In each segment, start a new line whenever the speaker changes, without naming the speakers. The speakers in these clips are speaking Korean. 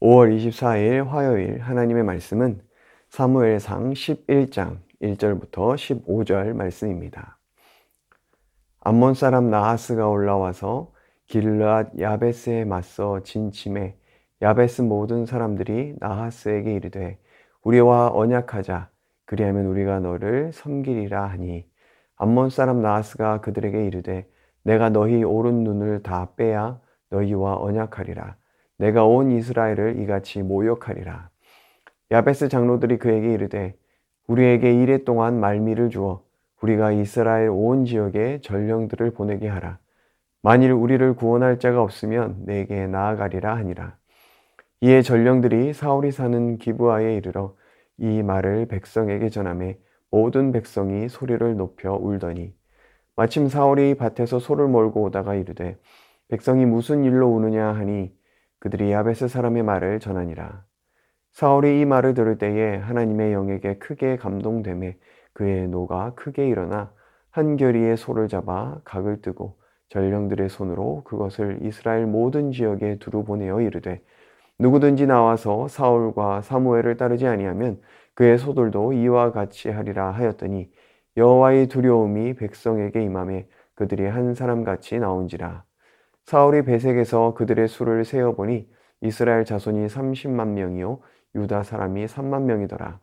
5월 24일 화요일 하나님의 말씀은 사무엘상 11장 1절부터 15절 말씀입니다. 암몬 사람 나하스가 올라와서 길르앗 야베스에 맞서 진침해 야베스 모든 사람들이 나하스에게 이르되 우리와 언약하자. 그리하면 우리가 너를 섬기리라 하니 암몬 사람 나하스가 그들에게 이르되 내가 너희 오른 눈을 다 빼야 너희와 언약하리라. 내가 온 이스라엘을 이같이 모욕하리라. 야베스 장로들이 그에게 이르되 우리에게 이레 동안 말미를 주어 우리가 이스라엘 온 지역에 전령들을 보내게 하라. 만일 우리를 구원할 자가 없으면 내게 나아가리라 하니라. 이에 전령들이 사울이 사는 기브아에 이르러 이 말을 백성에게 전하매 모든 백성이 소리를 높여 울더니 마침 사울이 밭에서 소를 몰고 오다가 이르되 백성이 무슨 일로 우느냐 하니 그들이 야베스 사람의 말을 전하니라. 사울이 이 말을 들을 때에 하나님의 영에게 크게 감동되매 그의 노가 크게 일어나 한 겨리의 소를 잡아 각을 뜨고 전령들의 손으로 그것을 이스라엘 모든 지역에 두루 보내어 이르되 누구든지 나와서 사울과 사무엘을 따르지 아니하면 그의 소들도 이와 같이 하리라 하였더니 여호와의 두려움이 백성에게 임하매 그들이 한 사람같이 나온지라. 사울이 베색에서 그들의 수를 세어보니 이스라엘 자손이 30만 명이요 유다 사람이 3만 명이더라.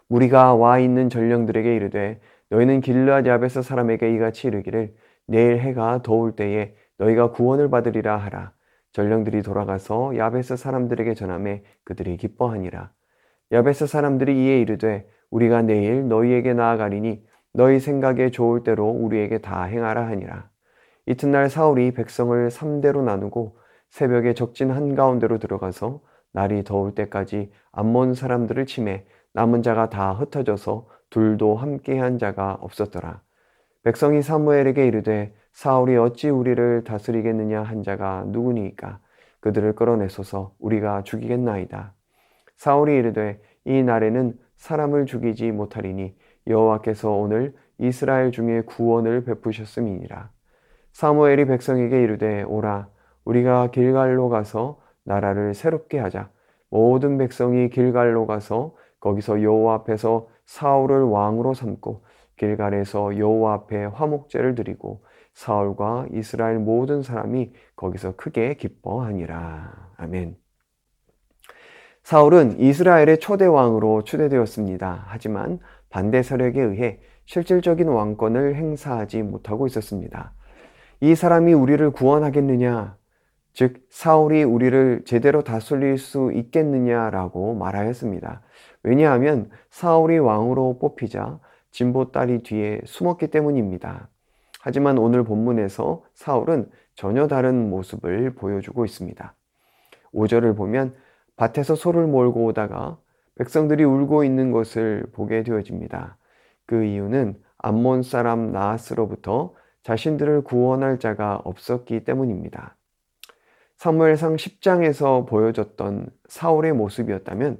무리가 와 있는 전령들에게 이르되 너희는 길르앗 야베스 사람에게 이같이 이르기를 내일 해가 더울 때에 너희가 구원을 받으리라 하라. 전령들이 돌아가서 야베스 사람들에게 전하매 그들이 기뻐하니라. 야베스 사람들이 이에 이르되 우리가 내일 너희에게 나아가리니 너희 생각에 좋을 대로 우리에게 다 행하라 하니라. 이튿날 사울이 백성을 3대로 나누고 새벽에 적진 한가운데로 들어가서 날이 더울 때까지 암몬 사람들을 치매 남은 자가 다 흩어져서 둘도 함께한 자가 없었더라. 백성이 사무엘에게 이르되 사울이 어찌 우리를 다스리겠느냐 한 자가 누구니이까 그들을 끌어내소서 우리가 죽이겠나이다. 사울이 이르되 이 날에는 사람을 죽이지 못하리니 여호와께서 오늘 이스라엘 중에 구원을 베푸셨음이니라. 사무엘이 백성에게 이르되 오라 우리가 길갈로 가서 나라를 새롭게 하자. 모든 백성이 길갈로 가서 거기서 여호와 앞에서 사울을 왕으로 삼고 길갈에서 여호와 앞에 화목제를 드리고 사울과 이스라엘 모든 사람이 거기서 크게 기뻐하니라. 아멘. 사울은 이스라엘의 초대 왕으로 추대되었습니다. 하지만 반대 세력에 의해 실질적인 왕권을 행사하지 못하고 있었습니다. 이 사람이 우리를 구원하겠느냐? 즉 사울이 우리를 제대로 다스릴 수 있겠느냐라고 말하였습니다. 왜냐하면 사울이 왕으로 뽑히자 진보 딸이 뒤에 숨었기 때문입니다. 하지만 오늘 본문에서 사울은 전혀 다른 모습을 보여주고 있습니다. 5절을 보면 밭에서 소를 몰고 오다가 백성들이 울고 있는 것을 보게 되어집니다. 그 이유는 암몬 사람 나하스로부터 자신들을 구원할 자가 없었기 때문입니다. 사무엘상 10장에서 보여줬던 사울의 모습이었다면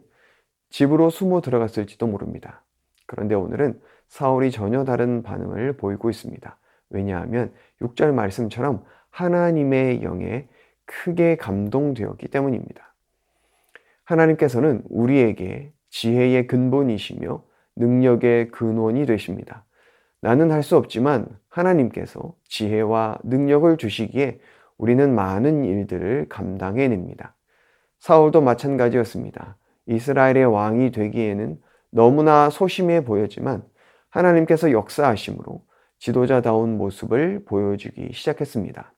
집으로 숨어 들어갔을지도 모릅니다. 그런데 오늘은 사울이 전혀 다른 반응을 보이고 있습니다. 왜냐하면 6절 말씀처럼 하나님의 영에 크게 감동되었기 때문입니다. 하나님께서는 우리에게 지혜의 근본이시며 능력의 근원이 되십니다. 나는 할 수 없지만 하나님께서 지혜와 능력을 주시기에 우리는 많은 일들을 감당해냅니다. 사울도 마찬가지였습니다. 이스라엘의 왕이 되기에는 너무나 소심해 보였지만 하나님께서 역사하심으로 지도자다운 모습을 보여주기 시작했습니다.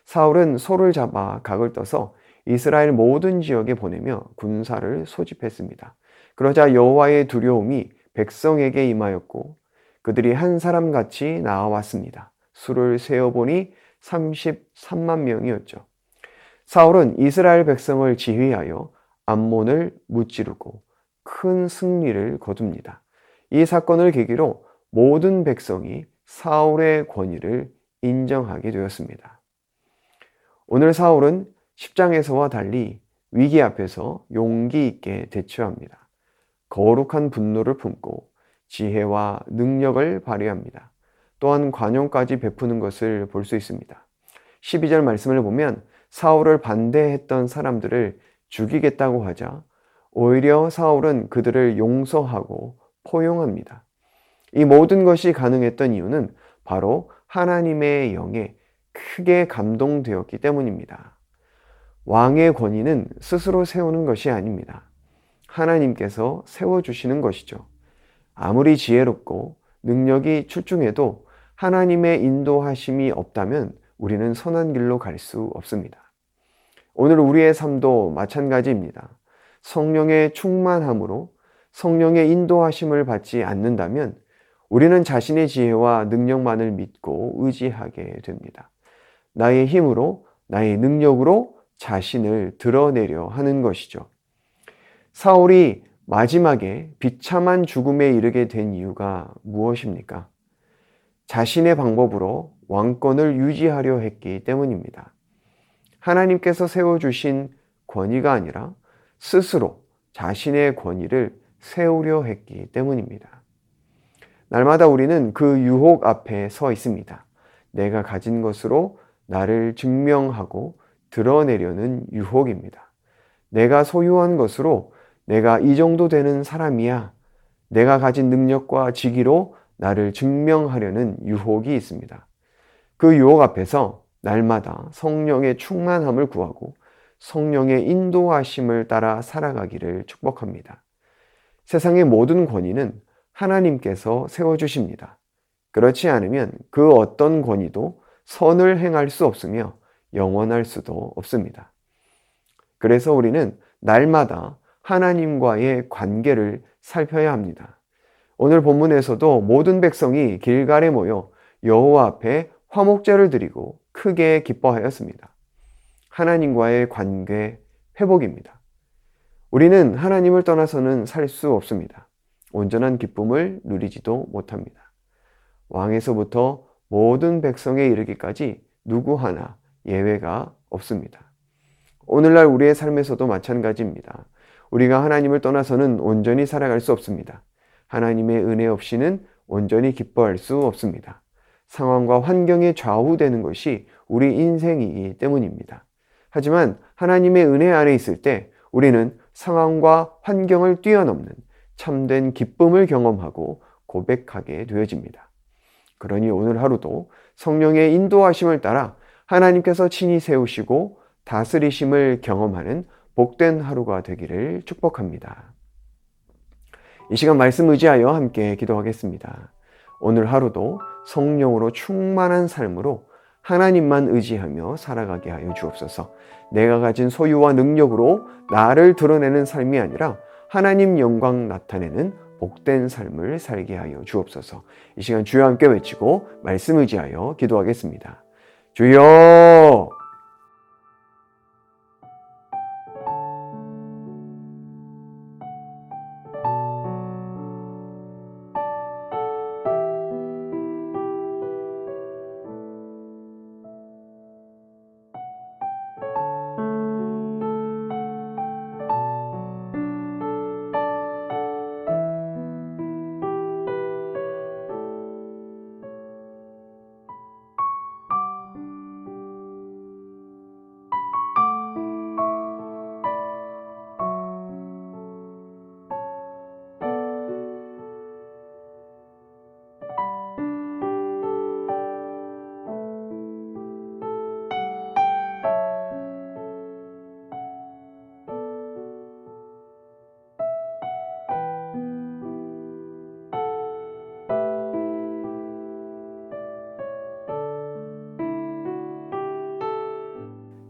사울은 소를 잡아 각을 떠서 이스라엘 모든 지역에 보내며 군사를 소집했습니다. 그러자 여호와의 두려움이 백성에게 임하였고 그들이 한 사람같이 나와왔습니다. 수를 세어보니 33만 명이었죠. 사울은 이스라엘 백성을 지휘하여 암몬을 무찌르고 큰 승리를 거둡니다. 이 사건을 계기로 모든 백성이 사울의 권위를 인정하게 되었습니다. 오늘 사울은 10장에서와 달리 위기 앞에서 용기 있게 대처합니다. 거룩한 분노를 품고 지혜와 능력을 발휘합니다. 또한 관용까지 베푸는 것을 볼 수 있습니다. 12절 말씀을 보면 사울을 반대했던 사람들을 죽이겠다고 하자 오히려 사울은 그들을 용서하고 포용합니다. 이 모든 것이 가능했던 이유는 바로 하나님의 영에 크게 감동되었기 때문입니다. 왕의 권위는 스스로 세우는 것이 아닙니다. 하나님께서 세워주시는 것이죠. 아무리 지혜롭고 능력이 출중해도 하나님의 인도하심이 없다면 우리는 선한 길로 갈 수 없습니다. 오늘 우리의 삶도 마찬가지입니다. 성령의 충만함으로 성령의 인도하심을 받지 않는다면 우리는 자신의 지혜와 능력만을 믿고 의지하게 됩니다. 나의 힘으로, 나의 능력으로 자신을 드러내려 하는 것이죠. 사울이 마지막에 비참한 죽음에 이르게 된 이유가 무엇입니까? 자신의 방법으로 왕권을 유지하려 했기 때문입니다. 하나님께서 세워주신 권위가 아니라 스스로 자신의 권위를 세우려 했기 때문입니다. 날마다 우리는 그 유혹 앞에 서 있습니다. 내가 가진 것으로 나를 증명하고 드러내려는 유혹입니다. 내가 소유한 것으로 내가 이 정도 되는 사람이야. 내가 가진 능력과 직위로 나를 증명하려는 유혹이 있습니다. 그 유혹 앞에서 날마다 성령의 충만함을 구하고 성령의 인도하심을 따라 살아가기를 축복합니다. 세상의 모든 권위는 하나님께서 세워주십니다. 그렇지 않으면 그 어떤 권위도 선을 행할 수 없으며 영원할 수도 없습니다. 그래서 우리는 날마다 하나님과의 관계를 살펴야 합니다. 오늘 본문에서도 모든 백성이 길갈에 모여 여호와 앞에 화목제를 드리고 크게 기뻐하였습니다. 하나님과의 관계 회복입니다. 우리는 하나님을 떠나서는 살 수 없습니다. 온전한 기쁨을 누리지도 못합니다. 왕에서부터 모든 백성에 이르기까지 누구 하나 예외가 없습니다. 오늘날 우리의 삶에서도 마찬가지입니다. 우리가 하나님을 떠나서는 온전히 살아갈 수 없습니다. 하나님의 은혜 없이는 온전히 기뻐할 수 없습니다. 상황과 환경에 좌우되는 것이 우리 인생이기 때문입니다. 하지만 하나님의 은혜 안에 있을 때 우리는 상황과 환경을 뛰어넘는 참된 기쁨을 경험하고 고백하게 되어집니다. 그러니 오늘 하루도 성령의 인도하심을 따라 하나님께서 친히 세우시고 다스리심을 경험하는 복된 하루가 되기를 축복합니다. 이 시간 말씀 의지하여 함께 기도하겠습니다. 오늘 하루도 성령으로 충만한 삶으로 하나님만 의지하며 살아가게 하여 주옵소서. 내가 가진 소유와 능력으로 나를 드러내는 삶이 아니라 하나님 영광 나타내는 복된 삶을 살게 하여 주옵소서. 이 시간 주여 함께 외치고 말씀 의지하여 기도하겠습니다. 주여!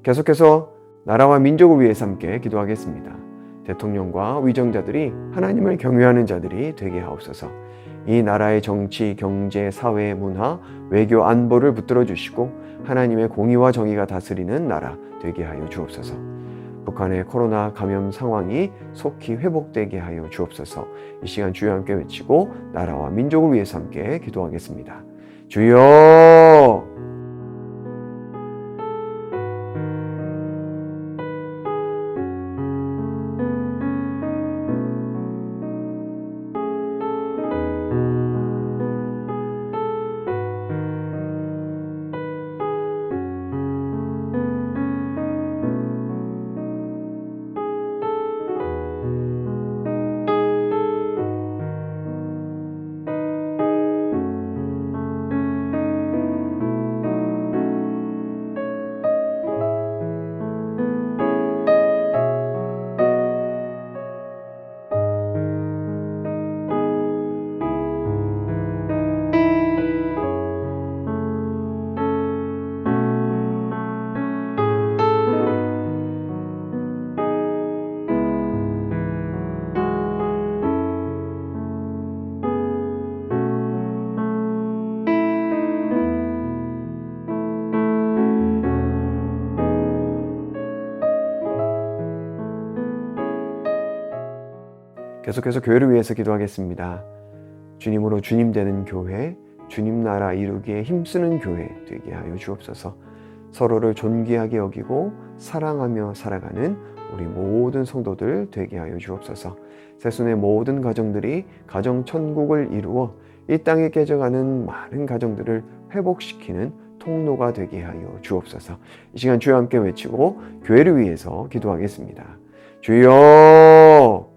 계속해서 나라와 민족을 위해서 함께 기도하겠습니다. 대통령과 위정자들이 하나님을 경외하는 자들이 되게 하옵소서. 이 나라의 정치, 경제, 사회, 문화, 외교, 안보를 붙들어 주시고 하나님의 공의와 정의가 다스리는 나라 되게 하여 주옵소서. 북한의 코로나 감염 상황이 속히 회복되게 하여 주옵소서. 이 시간 주여 함께 외치고 나라와 민족을 위해서 함께 기도하겠습니다. 주여! 계속해서 교회를 위해서 기도하겠습니다. 주님으로 주님 되는 교회, 주님 나라 이루기에 힘쓰는 교회 되게 하여 주옵소서. 서로를 존귀하게 여기고 사랑하며 살아가는 우리 모든 성도들 되게 하여 주옵소서. 세순의 모든 가정들이 가정 천국을 이루어 이 땅에 깨져가는 많은 가정들을 회복시키는 통로가 되게 하여 주옵소서. 이 시간 주와 함께 외치고 교회를 위해서 기도하겠습니다. 주여!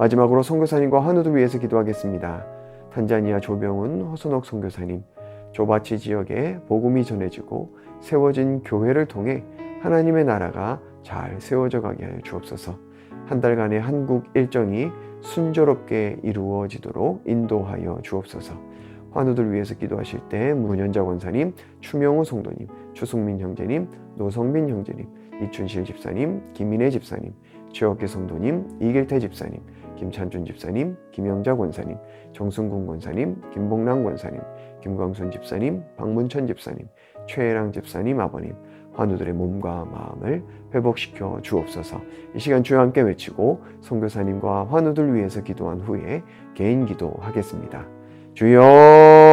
마지막으로 선교사님과 환우들 위해서 기도하겠습니다. 탄자니아 조병훈, 허순옥 선교사님, 조바치 지역에 복음이 전해지고 세워진 교회를 통해 하나님의 나라가 잘 세워져 가게 하여 주옵소서. 한 달간의 한국 일정이 순조롭게 이루어지도록 인도하여 주옵소서. 환우들 위해서 기도하실 때 문현자 권사님, 추명호 성도님, 추승민 형제님, 노성빈 형제님, 이춘실 집사님, 김인혜 집사님, 최옥계 성도님, 이길태 집사님, 김찬준 집사님, 김영자 권사님, 정순군 권사님, 김봉랑 권사님, 김광순 집사님, 박문천 집사님, 최혜랑 집사님 아버님, 환우들의 몸과 마음을 회복시켜 주옵소서. 이 시간 주와 함께 외치고 선교사님과 환우들 위해서 기도한 후에 개인 기도하겠습니다. 주여!